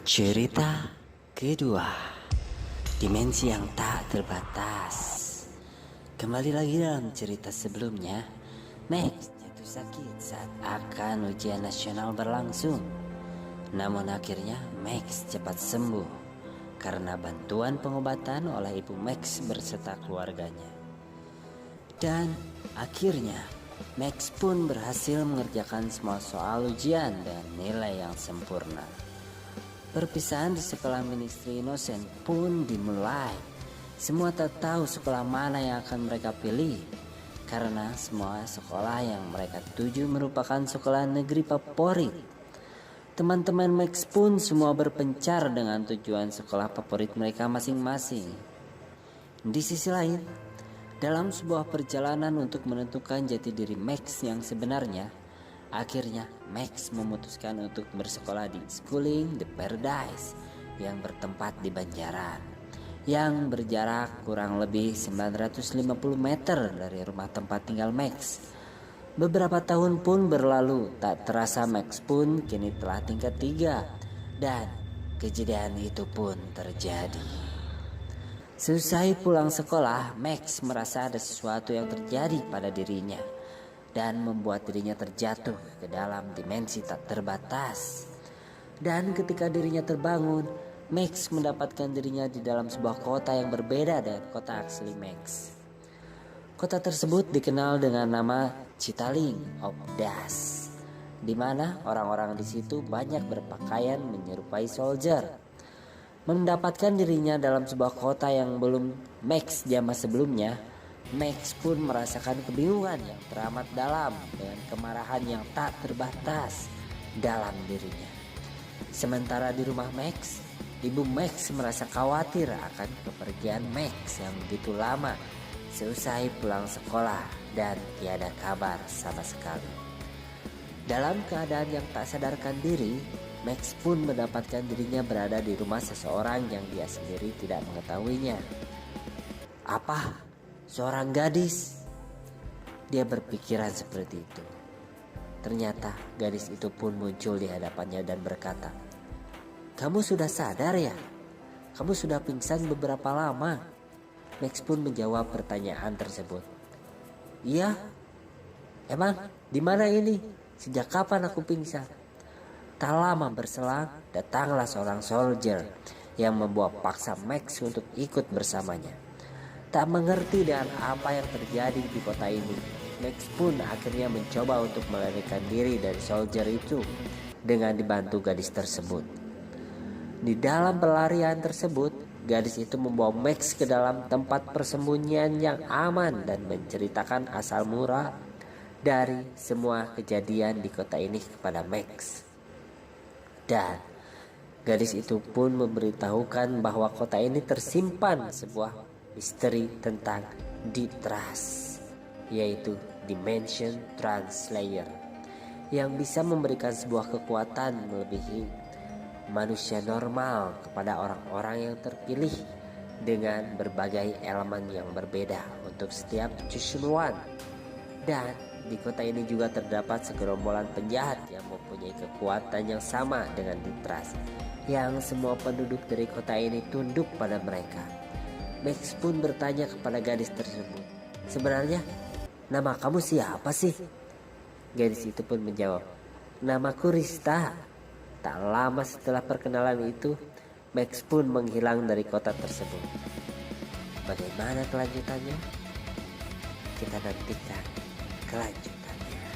Cerita kedua, dimensi yang tak terbatas. Kembali lagi dalam cerita sebelumnya, Max jatuh sakit saat akan ujian nasional berlangsung. Namun akhirnya Max cepat sembuh karena bantuan pengobatan oleh ibu Max berserta keluarganya. Dan akhirnya Max pun berhasil mengerjakan semua soal ujian dengan nilai yang sempurna. Perpisahan di sekolah Ministry Innocent pun dimulai. Semua tak tahu sekolah mana yang akan mereka pilih, karena semua sekolah yang mereka tuju merupakan sekolah negeri favorit. Teman-teman Max pun semua berpencar dengan tujuan sekolah favorit mereka masing-masing. Di sisi lain, dalam sebuah perjalanan untuk menentukan jati diri Max yang sebenarnya, akhirnya Max memutuskan untuk bersekolah di Schooling the Paradise yang bertempat di Banjaran, yang berjarak kurang lebih 950 meter dari rumah tempat tinggal Max. Beberapa tahun pun berlalu, tak terasa Max pun kini telah tingkat 3 dan kejadian itu pun terjadi. Selesai pulang sekolah, Max merasa ada sesuatu yang terjadi pada dirinya dan membuat dirinya terjatuh ke dalam dimensi tak terbatas. Dan ketika dirinya terbangun, Max mendapatkan dirinya di dalam sebuah kota yang berbeda dengan kota asli Max. Kota tersebut dikenal dengan nama Chitaling of Das, di mana orang-orang di situ banyak berpakaian menyerupai soldier. Mendapatkan dirinya dalam sebuah kota yang belum Max zaman sebelumnya, Max pun merasakan kebingungan yang teramat dalam dengan kemarahan yang tak terbatas dalam dirinya. Sementara di rumah Max, ibu Max merasa khawatir akan kepergian Max yang begitu lama seusai pulang sekolah dan tiada kabar sama sekali. Dalam keadaan yang tak sadarkan diri, Max pun mendapatkan dirinya berada di rumah seseorang yang dia sendiri tidak mengetahuinya. Apa? Seorang gadis? Dia berpikiran seperti itu. Ternyata gadis itu pun muncul di hadapannya dan berkata, "Kamu sudah sadar ya? Kamu sudah pingsan beberapa lama?" Max pun menjawab pertanyaan tersebut. "Iya. Emang di mana ini? Sejak kapan aku pingsan?" Tak lama berselang, datanglah seorang soldier yang membawa paksa Max untuk ikut bersamanya. Tak mengerti dengan apa yang terjadi di kota ini, Max pun akhirnya mencoba untuk melarikan diri dari soldier itu dengan dibantu gadis tersebut. Di dalam pelarian tersebut, gadis itu membawa Max ke dalam tempat persembunyian yang aman dan menceritakan asal mula dari semua kejadian di kota ini kepada Max. Dan gadis itu pun memberitahukan bahwa kota ini tersimpan sebuah misteri tentang Ditras, yaitu Dimension Translayer, yang bisa memberikan sebuah kekuatan melebihi manusia normal kepada orang-orang yang terpilih dengan berbagai elemen yang berbeda untuk setiap keseluruhan. Dan di kota ini juga terdapat segerombolan penjahat yang mempunyai kekuatan yang sama dengan Ditras, yang semua penduduk dari kota ini tunduk pada mereka. Max pun bertanya kepada gadis tersebut, "Sebenarnya nama kamu siapa sih?" Gadis itu pun menjawab, "Namaku Rista." Tak lama setelah perkenalan itu, Max pun menghilang dari kota tersebut. Bagaimana kelanjutannya? Kita nantikan kelanjutannya.